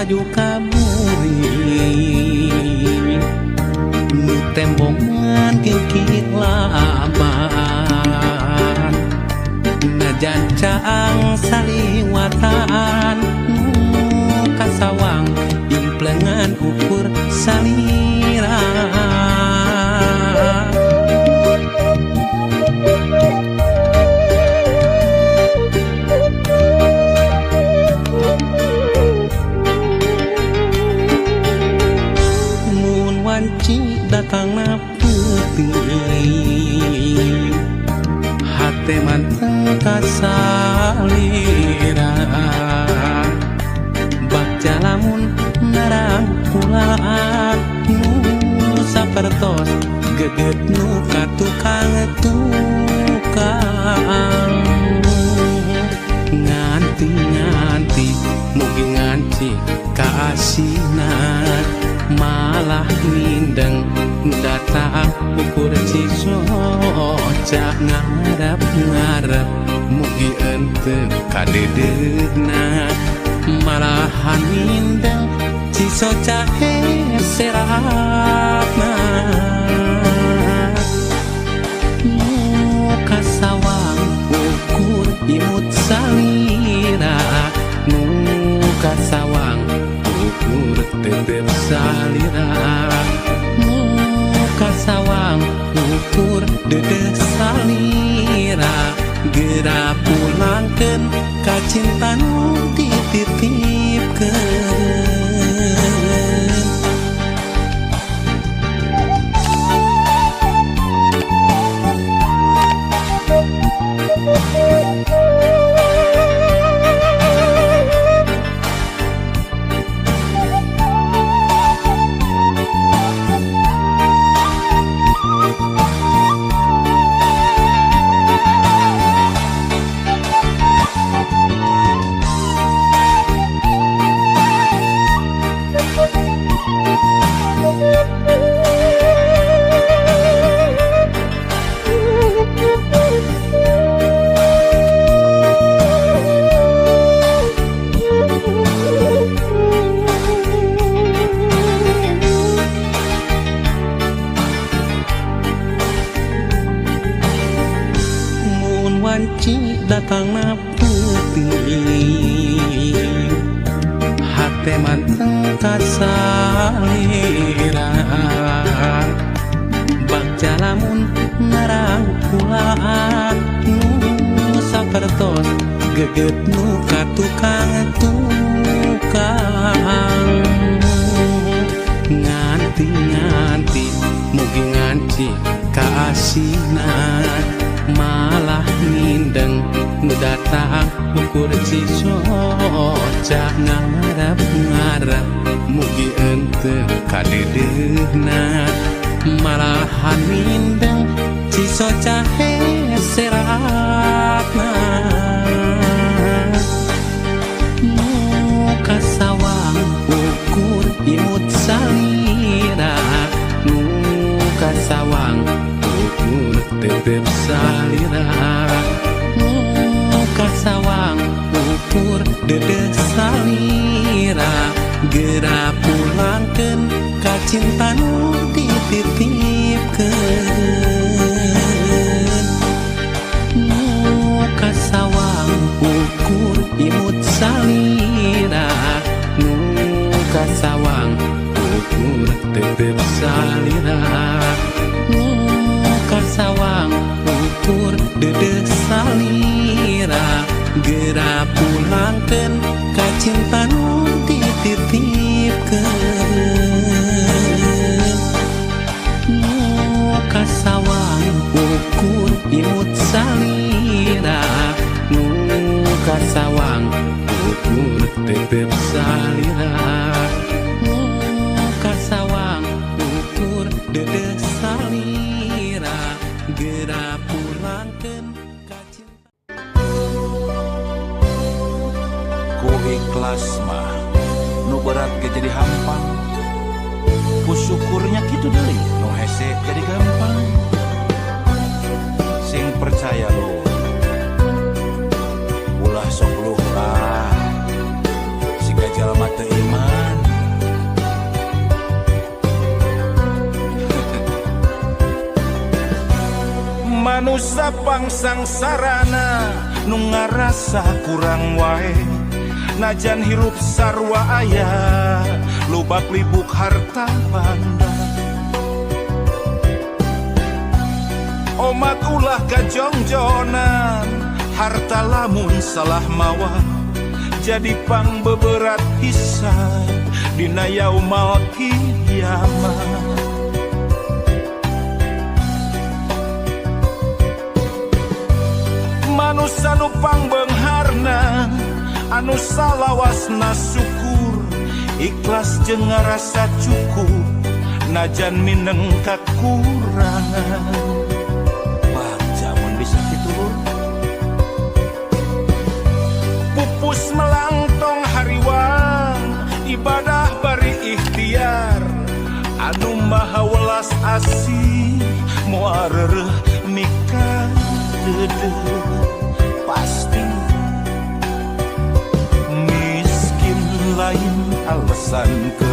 maju kamuri nu tembongan kikit laban najan caang saliwatan kasawang implengan ukur salira mun wanci datang na putih hate manteng kasalira bakja lamun narang pulaan nu sapertos geget nu katukang nganti mugi nganci kaasina malah mindeng datang ukur cisoca ngarep mugi ente kadedegna malahan mindeng cisoca seratna muka sawang ukur imut salira muka sawang ukur tetep salira muka sawang ukur dedeh salira gera pulangkeun ka cinta nu dititipkeun wanci datang na putih hate manteng kasalira bakja lamun narang pulaan nu sapertos geget nu katukang nganti mugi nganci kaasina malah mindeng nu datang ukur cisoca ngarep mugi ente kadedegna malahan mindeng cisoca seratna muka sawang ukur imut salira muka sawang ukur tetep salira muka sawang ukur dedeh salira gera pulangkeun ka cinta nu dititipkeun muka sawang ukur imut salira muka sawang ukur tetep salira muka sawang ukur dedeh salira gera pulangkeun ka cinta nu dititipkeun muka sawang ukur imut salira muka sawang ukur tetep salira muka sawang ukur dedeh salira gera pulangkeun ka cinta ku ikhlas mah nu berat ge jadi hampang ku syukurnya kitu deui nu hese jadi gampang sing percaya lu ulah sok luh lah siga jalma teu iman manusia pangsang sarana nu ngarasa kurang wae najan hirup sarwa aya lubak libuk harta banda omat ulah kajongjonan harta lamun salah mawa jadi pang beberat hisab dina yaumal kiamat. Manusia nu pangbeungharna anu salawasna syukur ikhlas jeung ngarasa cukup najan mineng kakurangan. Baca mun bisa kitu pupus melangtong hariwang ibadah bari ikhtiar anu maha welas asih moal reureuh mikah pasti miskin lain alasan ke